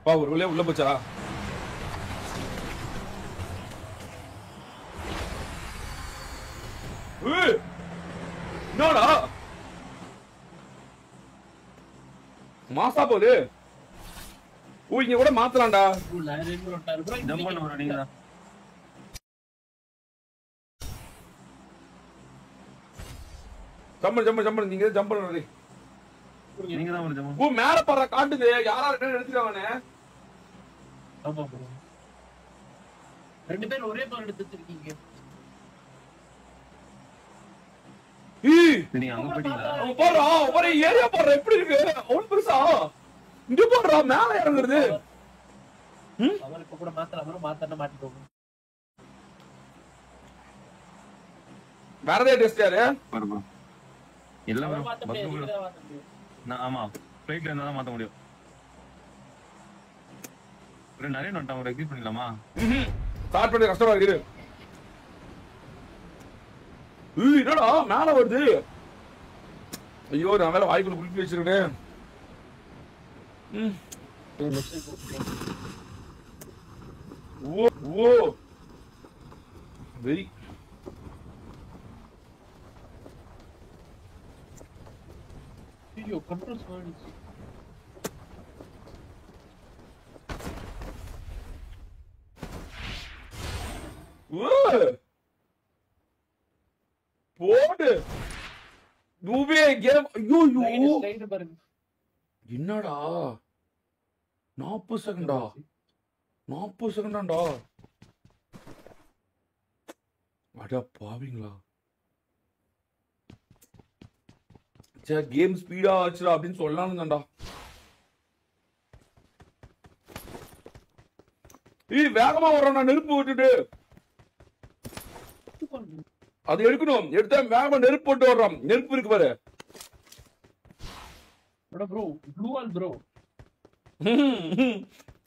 பா ஒரு வழியா உள்ள போச்சா? என்னடா மாசா போகுது. இங்க கூட மாத்தலாம்டா. ஜம்ப் பண்ண வர நீங்க தான். ஜம்ப் நீங்க ஜம்ப் பண்ணு. நீங்க தான் ஜம்ப். மேல பறற காட்டுது. யாரா இருக்கன்னு எடுத்துட்டானே. ஆமா ப்ரோ. ரெண்டு பேரும் ஒரே பால் எடுத்துட்டு நீங்க அங்க போயிட்டீங்களா? அவன் போறா ஒரே ஏரியா போறா. எப்படி இருக்கு அவ்வளவு பெருசா? இங்க போறா மேல இறங்குறது. அவருக்கு கூட மாத்தன மாட்டிக்கோங்க. வேற ஏதாவது டெஸ்ட் யாரு? பாருங்க எல்லாம் நான் ஆமா ஃளைட்ல இருந்தா தான் மாத்த முடியும். ஒரு நிறைய நோட் அவங்க எக்ஸிட் பண்ணிடலாமா? ஸ்டார்ட் பண்ணி கஷ்டமா இருக்கு. என்னடா மேல வருது? ஐயோ நான் மேல வாய்க்குள்ள குளிப்பி வச்சிருக்கேன். ஓ ஓ வெரி ஐயோ கண்ட்ரோல் ஸ்வானிச்சு. போடு நூவே கேம். ஐயோ ரைட் பாருங்க. என்னடா 40 செகண்டா? 40 செகண்டாண்டா. அட பாவீங்களா. சே கேம் ஸ்பீடா ஆச்சுடா அப்படின்னு சொல்லலாம்னுடா. வேகமா வர்றான் நெருப்பு விட்டுட்டு. அது எடுக்கணும். எடுத்தா வேகமா நெருப்பு போட்டு வர்றான். நெருப்பு இருக்கு பாரு. Bro blue wall bro.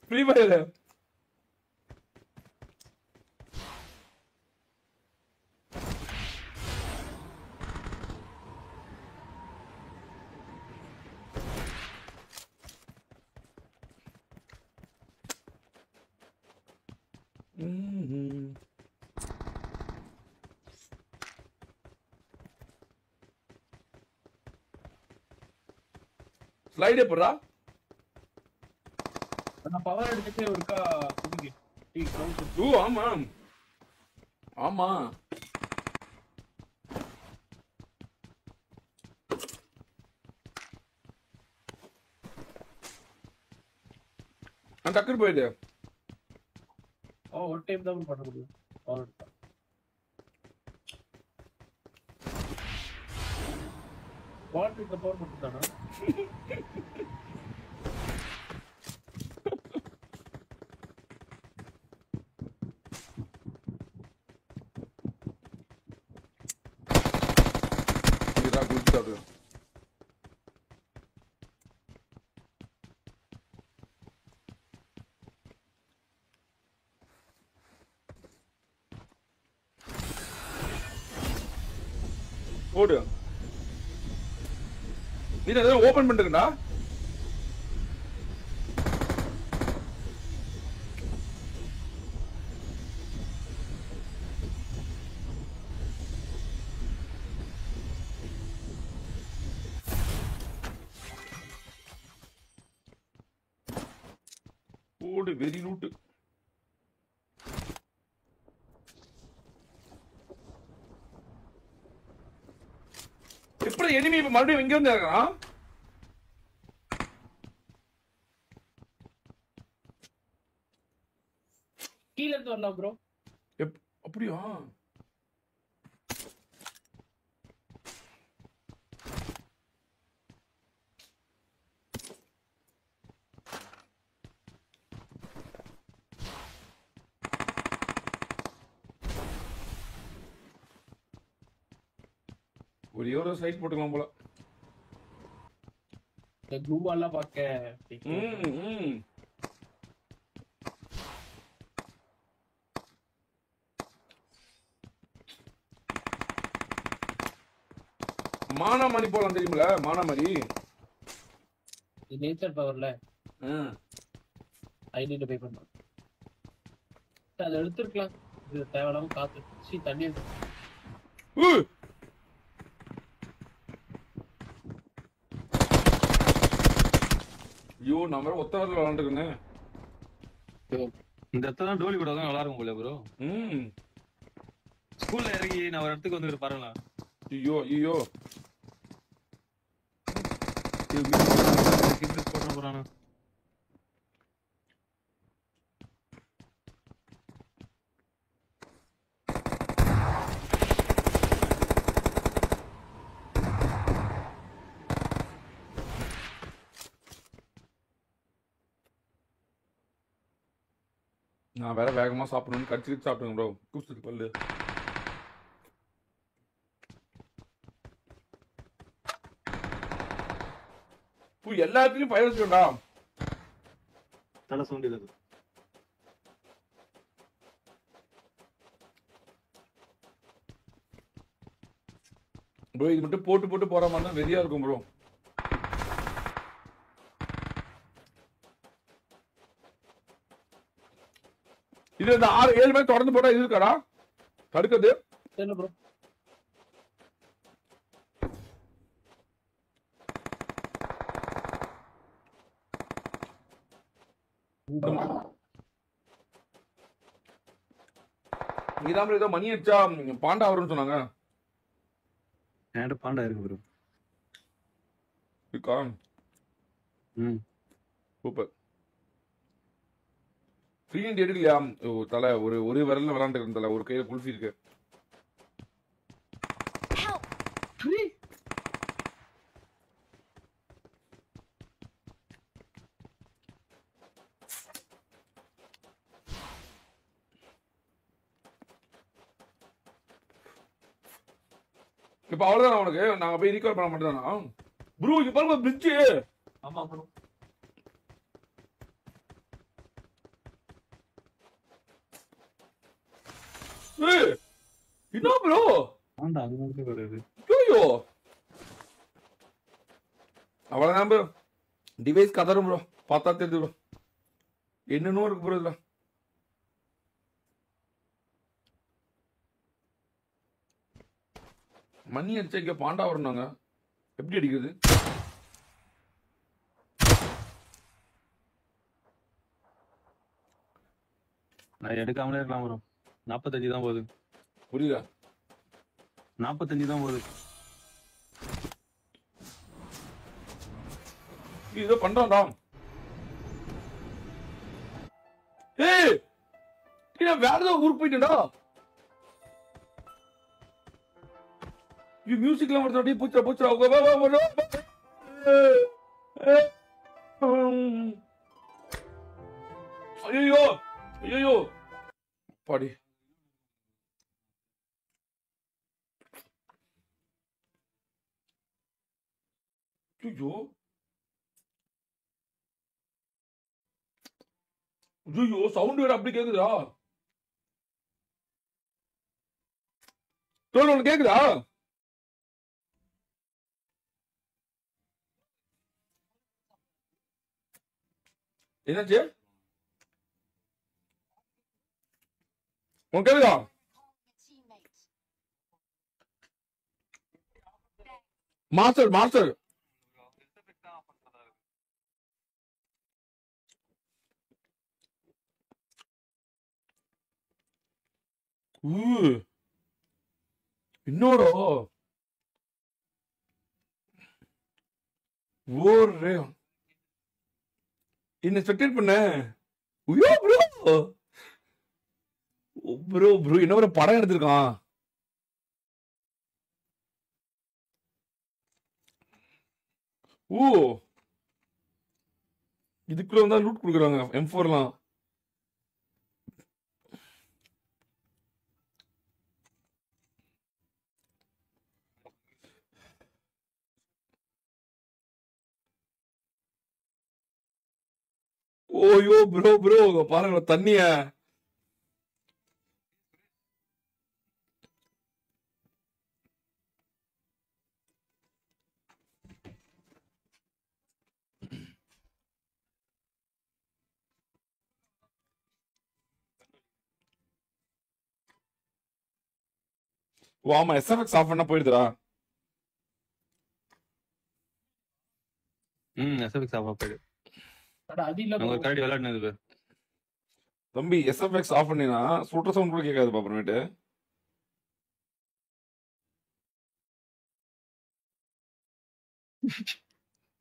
Free Fire. Slide எப்படா? நான் பவர் எடுத்துட்டு ஒருக்கா குடிங்க. ஆமா ஆமா டக்குனு போயிடு. ஒரு டைம் தான் பண்ண முடியும். பவர் எடுத்தா வாட்டருக்கு பவர் மட்டும் தானா? ஓடு. நீ என்ன ஓபன் பண்ணிட்டுடா? ஓடு வெரி ரூட். எப்படி எனிமி இப்ப மறுபடியும் எங்க வந்து இருக்கான்? கீழ இருந்து வரலாம் ப்ரோ. அப்படியா? ஒரே ஒரு சைட் போட்டுக்கலாம் போல. இந்த ப்ளூ வால்லாம் பார்க்க மானாமணி போலாம் தெரியுமில? மானாமணி நேச்சர் பவர்ல ஐ நீட் பே பண்ணலாம். அதை எடுத்துருக்கலாம். இது தேவையில்லாம காத்து தண்ணி ஐயோ நான் வேற ஒத்த வரல விளாண்டுருக்கேன். இந்த இடத்துல டோலி கூட தான் நல்லா இருக்கும் போல ப்ரோ. ம் ஸ்கூல்ல இறங்கி நான் ஒரு இடத்துக்கு வந்துட்டு பாருங்களா. ஐயோ ஐயோ போடுறேன் போறானா. நான் வேற வேகமா சாப்பிடணும்னு கடிச்சு சாப்பிடுங்க ப்ரோ. கூப்பிட்டு பல்லு எல்லாத்துலயும் பயிர் வச்சுக்கோண்டா. தலை சூண்டியது ப்ரோ. இது மட்டும் போட்டு போட்டு போற மாதிரி தான் வெறியா இருக்கும் ப்ரோ. இது இந்த 6-7 மேட்ச் தொடர்ந்து போட்டா இது இருக்காடா தடுக்கிறது என்ன ப்ரோ? இதான் ஏதோ மணி அடிச்சா பாண்டா வரும்னு சொன்னாங்க. என்கிட்ட பாண்டா இருக்கு ப்ரோ. இருக்கா? சூப்பர். ஃப்ரீ ஹேண்ட் எடுக்கலையா? தலை ஒரு விரல்ல விளாண்டுருக்கேன் தலை. ஒரு கையில குல்ஃபி இருக்கு. இப்ப அவ்வளவுதான் உனக்கு. நாங்க போய் ரீகால் பண்ண மாட்டேதானா ப்ரோ? இங்க பாருங்க பிரிட்ஜ். ஆமா ப்ரோ. என்ன ப்ரோ? பாண்டா அங்க வருது. ஐயோ அவ்வளவுதான் ப்ரோ. Device கதரும் bro. பார்த்தா தெரியுது ப்ரோ. என்னன்னு இருக்கு ப்ரோ இதுல. மணி அடிச்சா இங்க பாண்டா வரணுங்க. எப்படி அடிக்கிறது? நான் எடுக்காமலே இருக்கலாம் ப்ரோ. 45 தான் போகுது. புரியல? 45 தான் போகுது. இதோ பண்றான்டா. ஏய் வேற ஏதோ ஊருக்கு போயிட்டா. மியூசிக்லாம் வருது. அப்படியே பூச்சா பூச்சா. ஐயோ ஐயோ பாடி. ஐயோ ஐயோ சவுண்ட் வேற அப்படி கேக்குதா? உனக்கு கேக்குதா? என்னாச்சு? உனக்கு கேக்குதா? மாஸ்டர் மாஸ்டர் இன்னோட ஓரே என்ன ஸ்பெக்டேட் பண்ண. ஐயோ ப்ரோ ப்ரோ ப்ரோ என்ன ஒரு படம் எடுத்திருக்கான். ஓ இதுக்குள்ள வந்தா லூட் கொடுக்குறாங்க M4லாம். ஓயோ ப்ரோ ப்ரோ பாருங்க தண்ணிய. ஓ ஆமா எஸ்எஃப்எக்ஸ் ஆஃப் பண்ணா போயிடுதுடா. எஸ்எஃப்எக்ஸ் ஆஃப் போயிடு. அது இல்ல நாங்க ஒரு கரடி விளையாடுனது தம்பி எஸ்எஃப்எக்ஸ் ஆஃப் பண்ணினா சுற்ற சவுண்ட் கூட கேட்காது அப்புறமேட்டு.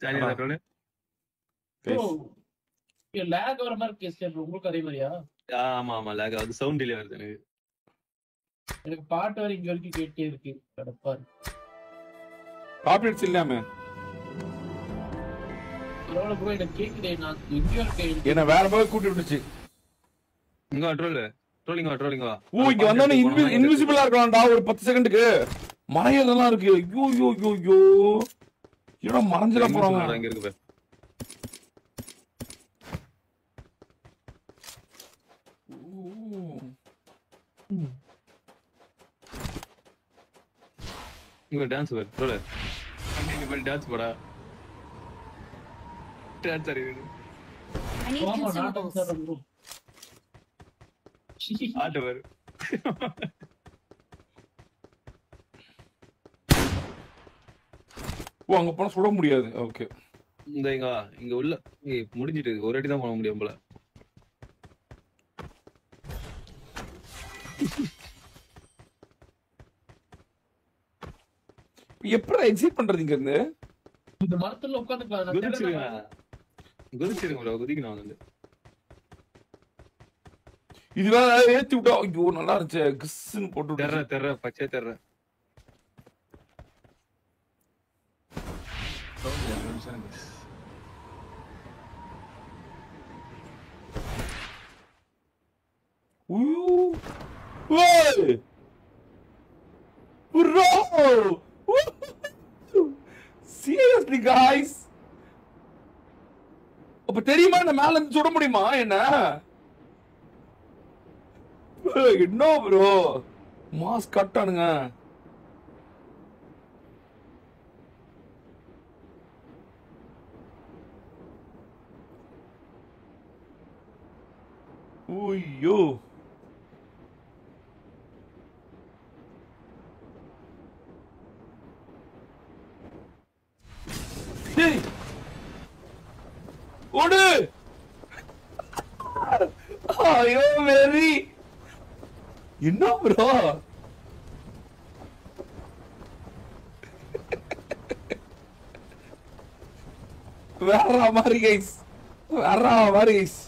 ஜாலியா இருக்கறோம். லேக் வர மாதிரி கேஸ் உங்களுக்கு அதே மாதிரியா? ஆமா ஆமா லேக் அது சவுண்ட் டிலே வருது எனக்கு. எனக்கு பாட்டு வரை இங்க வரைக்கும் கேட்டே இருக்கு. கடப்பா காப்பிரைட்ஸ் இல்லாம பரவாயில்ல ப்ரோ எனக்கு கேக்குதே. நான் இங்க இருக்கேன். என்ன வேற போய் கூட்டி விட்டுச்சு. இங்க ட்ரோலிங் வா. ஓ இங்க வந்தானே இன்விசிபிளா இருக்கலாம்டா ஒரு 10 செகண்டுக்கு. மறையதெல்லாம் இருக்கு. ஐயோ ஐயோ ஐயோ ஐயோ. ஏடா மறைஞ்சல போறாங்க. இங்க இருக்கு பாரு. இங்க டான்ஸ் பாரு. ட்ரோல. இங்க பாரு டான்ஸ் போடா. Dance Aadi. I need consumables. ஆட்ட பாரு. ஓ அங்க போனா சுட முடியாது. ஓகே. இங்க உள்ள முடிஞ்சிட்டு ஒரு அடி தான் பண்ண முடியும் போல. எப்படி எக்ஸிட் பண்றது இங்க இருந்து? இந்த மரத்துல உட்கார்ந்துக்கலாம். குதிச்சிருங்க குதிக்கணும் வந்து. இதுதான் ஏத்தி விட்டா ஐயோ நல்லா இருந்துச்சு. கிஸ்ன்னு போட்டு தெர்ற பச்சை தெர்ற. Bro! Seriously guys? அப்ப தெரியுமா இந்த மேல இருந்து சுட முடியுமா என்ன? என்ன ப்ரோ மாஸ்க் கட்டானுங்க. ஐயோ ஓடு. ஐயோ மேரி என்ன ப்ரோ வேற மாதிரி கைஸ் வேற மாதிரி கைஸ்.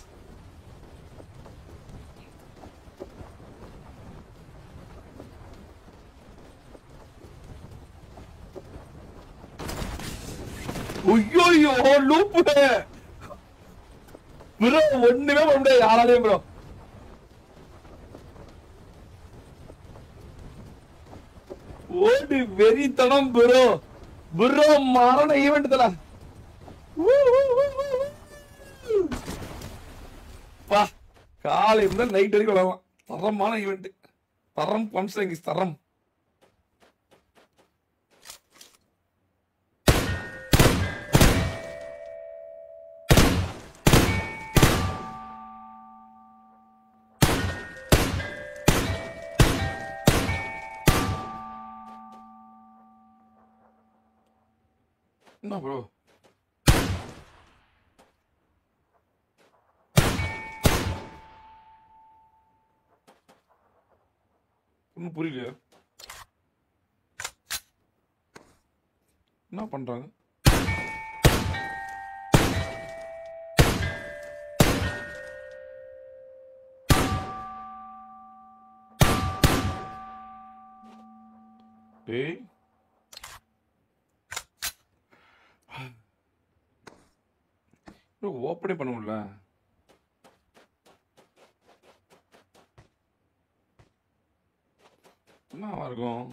ஐயோ லூப் ப்ரோ ஒண்ணுமே பண்ண முடியாது யாராலையும் ப்ரோ. ஓடி வெறித்தனம் ப்ரோ. ப்ரோ மரண ஈவென்ட்ல பா காலை முதல் நைட் வரைக்கும் விளையாடலாம். தரமான ஈவெண்ட். தரம் பம்ஸ்லிங் தரம். என்ன ப்ரோ ஒன்னும் புரியலையா என்ன பண்றாங்க? டேய் ஓப்பனே பண்ண முடியல. என்னவா இருக்கும்?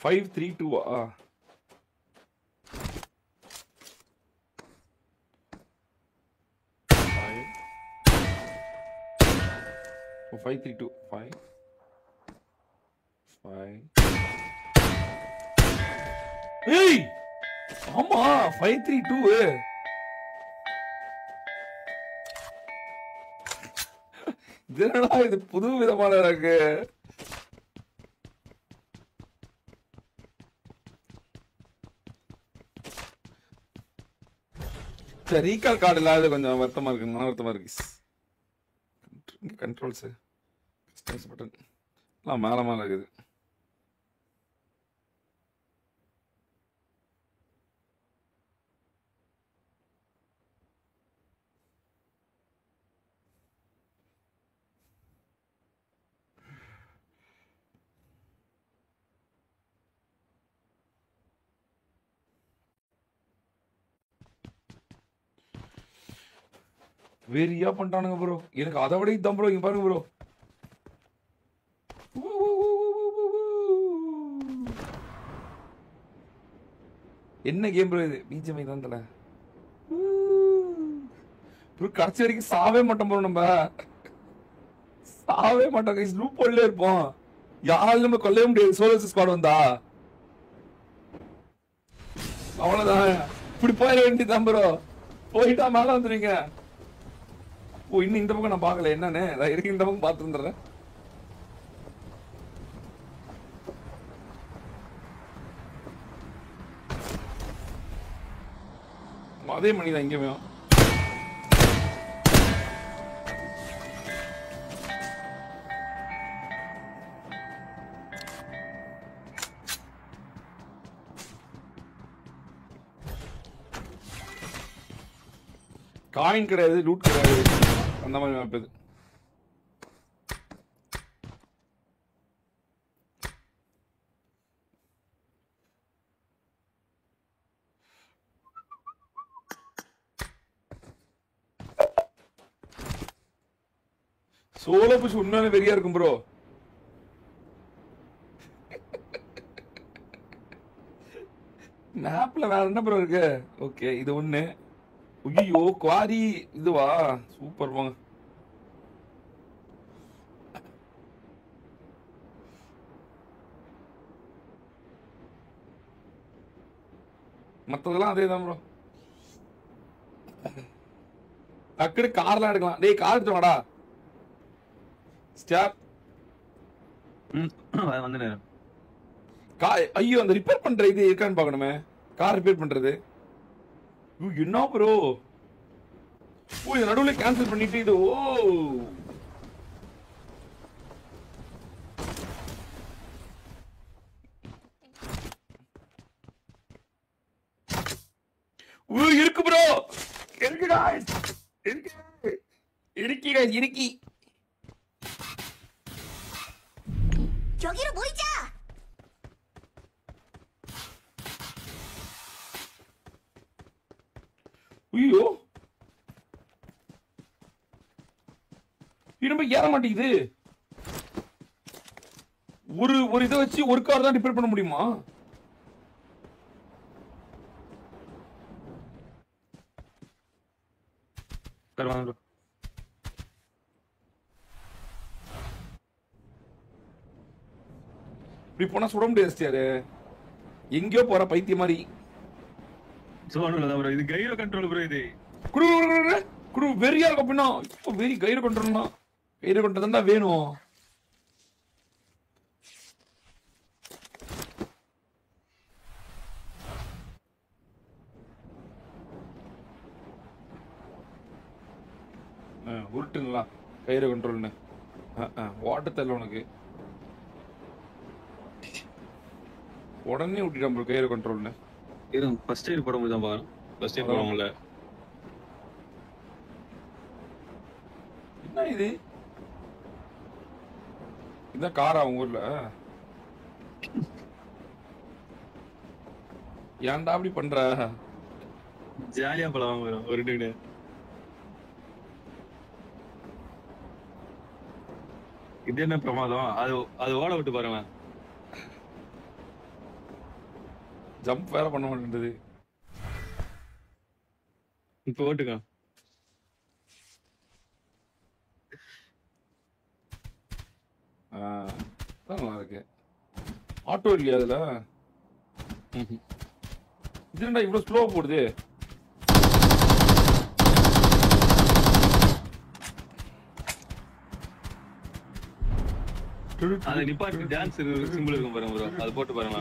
ஃபைவ் 3-2 5-3-2 5 ஏய் ஆமா 5-3-2 என்னடா இது புது விதமான இருக்கு. சரி, ரீகால் கார்டு இல்லாத கொஞ்சம் வருத்தமா இருக்கு, மன வருத்தமா இருக்கு. கண்ட்ரோல்ஸ் கஸ்டமைஸ் பட்டன் எல்லாம் மேல இருக்குது. வெறியா பண்ணிட்டானுங்க ப்ரோ. எனக்கு அதை விட இதுதான் ப்ரோ. இங்க பாருங்க ப்ரோ. என்ன கேம் ப்ரோ இது? பிஜிஎம் தான் தல ப்ரோ. கடைசி வரைக்கும் சாவே மாட்டோம் ப்ரோ. நம்ம சாவே மாட்டோம் கைஸ். லூப் போல்ல இருப்போம். யாராலும் நம்ம கொல்லவே முடியாது. சோலோ ஸ்குவாட் வந்தா அவ்வளவுதான். இப்படி போயிட வேண்டியதுதான் ப்ரோ. போயிட்டா மேல வந்துருவீங்க. ஓ, இன்னும் இந்த பக்கம் நான் பார்க்கல. என்னன்னு இருக்கு, இந்த பக்கம் பார்த்து வந்துடுறேன். அதே மணிதான் இங்கேயுமே. காயின் கிடையாது, லூட் கிடையாது, அந்த மாதிரி மேப் இது. சோலோ புஷ் உண்மையான வெறியா இருக்கும் ப்ரோ. மேப்ல வேற என்ன ப்ரோ இருக்கு? ஓகே, இது ஒண்ணு. ஐயோ, குவாரி இதுவா? சூப்பர் போங்க. மத்ததெல்லாம் அதே தான் ப்ரோ. டக்குனு கார்லாம் எடுக்கலாம். டேய், கார் எடுத்து வாடா. ஸ்டாப். வந்து ஐயோ, அந்த ரிப்பேர் பண்ற இது இருக்கான்னு பார்க்கணுமே. கார் ரிப்பேர் பண்றது. என்ன ப்ரோ? ஓ, இது நடுவுல கேன்சல் பண்ணிட்டு இது. ஓ, இருக்கு ப்ரோ. இருக்கு गाइस. இருக்கு guys, இருக்கு. 저기로 모이자. ஐயோ, இது நம்ம ஏற மாட்டேங்குது. ஒரு இதை வச்சு ஒரு கார் தான் ரிப்பேர் பண்ண முடியுமா? இப்படி போனா சுட முடியாது. எங்கேயோ போற பைத்திய மாதிரி. இது கைரோ கண்ட்ரோல் ப்ரோ. இது குடு வெறியா இருக்கும் அப்படின்னா. இப்போ வெறி கைரோ கண்ட்ரோல்னா கைரோ கண்ட்ரோல் தான் வேணும். உருட்டுங்களா கைரோ கண்ட்ரோல்னு? வாட்ட தெரியல உனக்கு. உடனே விட்டுட்டான் ப்ரோ கைரோ கண்ட்ரோல்னு. இது ஃபர்ஸ்ட் எய்ட் போட முடியுதா பாருங்க. ஃபர்ஸ்ட் எய்ட் போடுவோம்ல. என்ன இது? இதான் காரா உங்க ஊர்ல? ஏன்டா அப்படி பண்ற? ஜாலியா போலாம் ப்ரோ. ஒரு டூ இது என்ன பிரமாதம்? அது ஓட விட்டு பாருங்க. ஜம்ப் வேற பண்ண மாட்டேங்குது. இப்ப ஓட்டுங்க. நல்லா இருக்கு. ஆட்டோ இல்லையா அதுல? இது என்ன இவ்வளவு ஸ்லோவா போடுது? அது நிப்பாட்டி டான்ஸ் சிம்பிள் இருக்கும் பாருங்க ப்ரோ அது போட்டு பாருங்க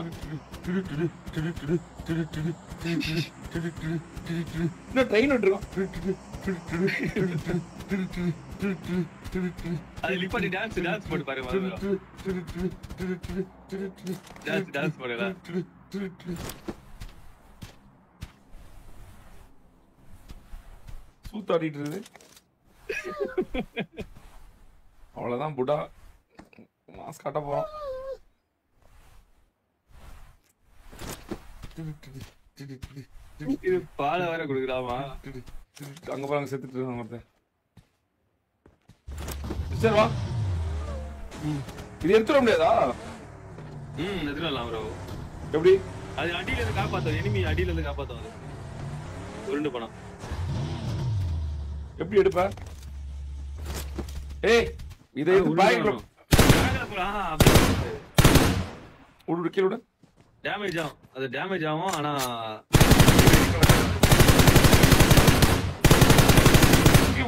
இன்னும் ட்ரெயின் விட்டுருக்கோம். அது நிப்பாட்டி டான்ஸ் போட்டு பாருங்க டான்ஸ் போடுங்க சூத்தாடிட்டு இருக்குது. அவ்வளவுதான் புடா மாஸ்க் காட்ட போறோம். இது பால வேற குடுக்கலாமா? அங்க பாருங்க செத்துட்டு இருக்காங்க ஒருத்தன். சரி வா. இது எடுத்துட முடியாதா? எடுத்துடலாம் ப்ரோ. எப்படி? அது அடியில இருந்து காப்பாத்தும். எனிமி அடியில இருந்து காப்பாத்தும் அது. உருண்டு போனா. எப்படி எடுப்ப? ஏய் இதை பேக்ல உள்ள கீழ டேமேஜ் ஆகும். அது டேமேஜ் ஆகும் ஆனா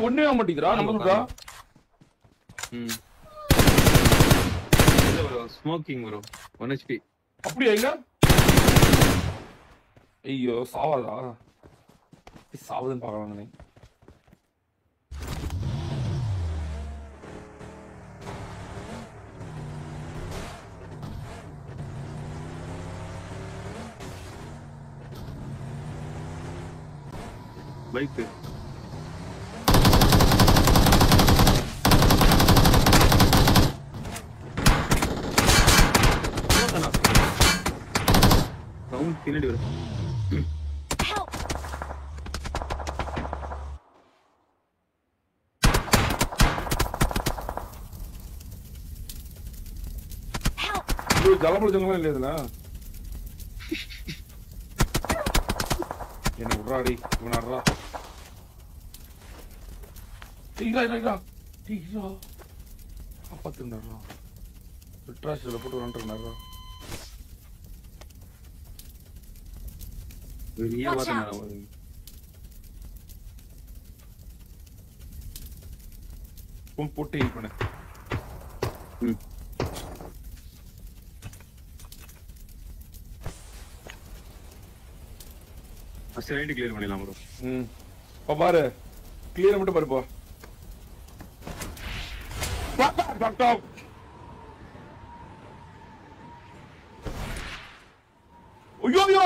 ஒண்ணே ஆக மாட்டேங்குதுடா நம்மளுக்குடா. இல்ல ப்ரோ ஸ்மோக்கிங் ப்ரோ 1 HP. அப்படியா இல்ல? ஐயோ சாவாதா? சாவுதுன்னு பார்க்கலாம்னே. பைக் சவுண்ட் பின்னாடி வரும். ஜலமுள்ள ஜலமா இல்லையா இதுல? என்ன உட்றாடி இவன் ஆடுறா. காப்பாத்துனாரா லிட்ராசில போட்டு வந்துருந்தாரா. வெளியே வாங்க போட்டு ஹீல் பண்ணு. ஃபர்ஸ்ட் ரைட் கிளியர் பண்ணிடலாம் ப்ரோ. பா பாரு கிளியர் மட்டும் பாரு போ. டாக் ஐயோ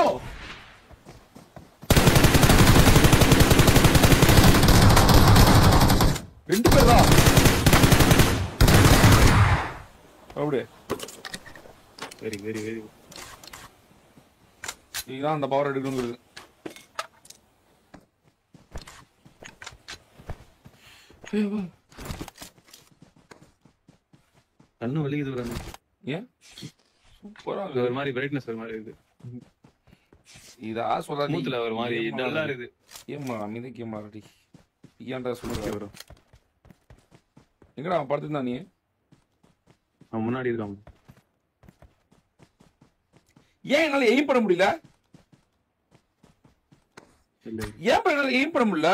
ரெண்டு பேரா அப்படியே. Very very very. இதுதான் அந்த பவர் எடுக்கணுங்கிறது. கண்ணு வலிக்குது ப்ரோ. ஏன்? சூப்பரா ஒரு மாதிரி பிரைட்னஸ் ஒரு மாதிரி இருக்கு. இதா சொல்ற மூத்துல ஒரு மாதிரி டல்லா இருக்கு. ஏம்மா அமைதி கேம்மா ரெடி. ஏன்டா சொல்ற ப்ரோ? எங்கடா படுத்துதான் நீ? நான் முன்னாடி இருக்கான். ஏன் என்னால எய்ம் பண்ண முடியல? ஏன் என்னால எய்ம் பண்ண முடியல?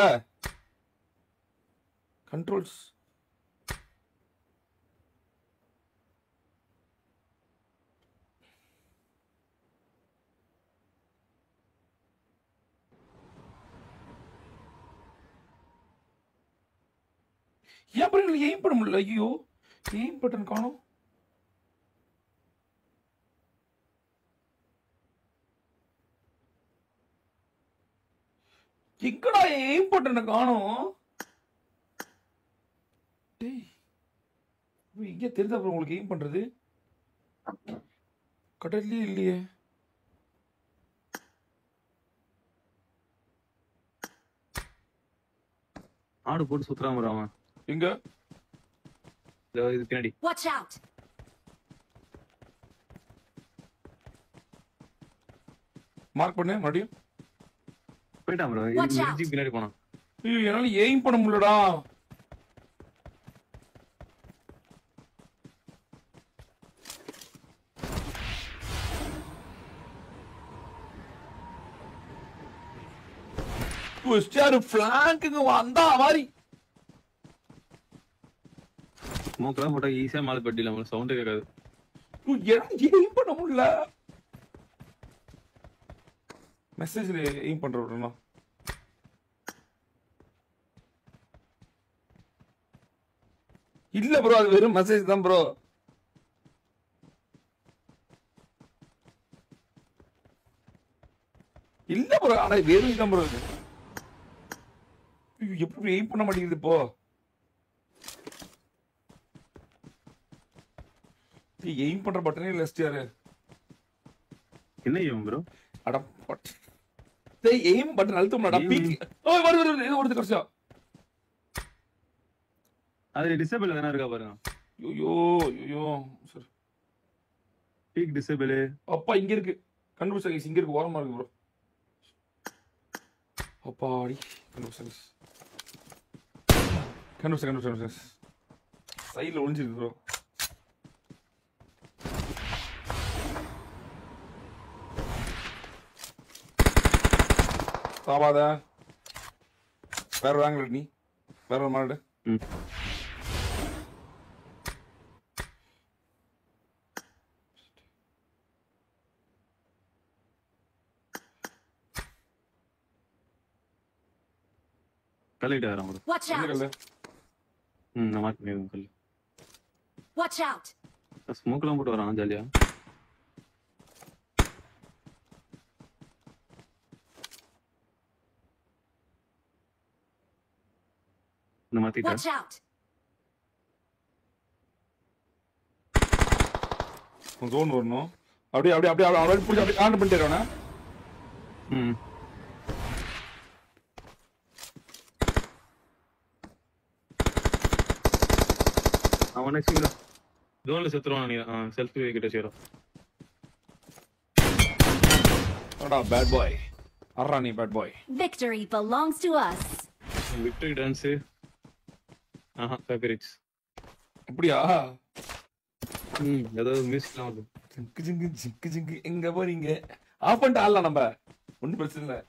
கண்ட்ரோல்ஸ் ஏன் என்னால எய்ம் பண்ண முடியல? ஐயோ எய்ம் பட்டன் காணோம். எங்கடா எய்ம் பட்டனை காணோம்? இங்க தெரிஞ்ச அப்புறம் உங்களுக்கு எய்ம் பண்றது கடல்லே இல்லையே. ஆடு போட்டு சுத்துறான் ப்ரோ அவன். எங்க? இது பின்னாடி. Watch out! மார்க் பண்ணு மறுபடியும். போயிட்டான் ப்ரோ. இது பின்னாடி போனான். ஐயோ என்னால எய்ம் பண்ண முடியலடா. ஸ்டார் ஃபிளாங்க்ங்க வந்தா மாதிரி ஸ்மோக்லாம் போட்டா ஈஸியா மேல பட்டில சவுண்டே கேட்காது. எய்ம் பண்ண முடியல. மெசேஜ்ல எய்ம் பண்ற விடணும். இல்ல ப்ரோ, அது வெறும் மெசேஜ் தான் ப்ரோ. இல்ல ப்ரோ, ஆனா வெறும் இதான் ப்ரோ இருக்கு. எப்படி எய்ம் பண்ண மாட்டேங்குது இப்போ? எய்ம் பண்ற பட்டனே இல்ல எஸ்டிஆர். என்ன ஏம் ப்ரோ? அட பட் டேய் எய்ம் பட்டன் அழுத்த முடியலடா. பீக் ஓய் வரு இது ஒரு கஷ்டம். அது டிசேபிள் தான இருக்கா பாருங்க. ஐயோ ஐயோ சரி. Peak disable. அப்பா இங்க இருக்கு. கண்டுபிடிச்ச இங்க இருக்கு, ஓரமா இருக்கு ப்ரோ. அப்பாடி கண்டுபிடிச்ச. கண்டுபிடிச்ச சைடுல ஒளிஞ்சிருக்கு ப்ரோ. சாவாத வேற வாங்கல நீ வேற மாடு. கல்லிட்ட வரோம் ப்ரோ. Watch out! நான் மார்க் பண்ணிருக்கேன் கல்லு. Watch out! ஸ்மோக்லாம் போட்டு வரான் ஜாலியா. நான் மாத்திட்டேன். Watch out! ஜோன் வரணும். அப்படியே அப்படியே அப்படியே அப்படியே புடிச்சு அப்படியே ஆன் பண்ணிட்டு இருக்கவனா. அவனே சீக்கிரம் ஜோன்ல செத்துருவான். நீ செல்ஃபி கிட்ட சேரும். அடா பேட் பாய். அரா நீ bad boy. Victory belongs to us. Victory dance. Favourites. அப்படியா? ஏதோ மியூசிக்லாம் வருது. ஜிங்கு ஜிங்கு ஜிங்கு ஜிங்கு எங்க போறீங்க? ஆஃப் பண்ணிட்டு ஆடலாம் நம்ம. ஒன்றும் பிரச்சனை இல்லை.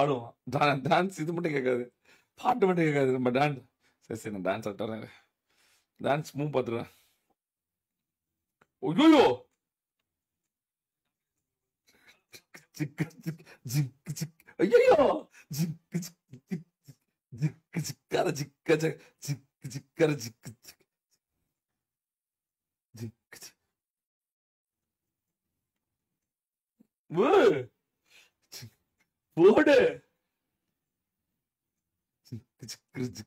ஆடுவோம். டான்ஸ் இது மட்டும் கேட்காது, பாட்டு மட்டும் கேட்காது. நம்ம டான்ஸ் சரி சரி நான் டான்ஸ் ஆட்டுறேன். டான்ஸ் மூவ் பார்த்துருவேன். ஐயோ ஜிக்கு ஜிக்கு ஜிக்கு ஜிக்கு ஐயோ ஜிக்கு ஜிக்கு ஜிக்கு ஜிக்கார ஜிக்க ஜிக்கு ஜிக்கார ஜிக்கு ஜிக்கு போடு ஜிக்கு ஜிக்கு ஜிக்கு.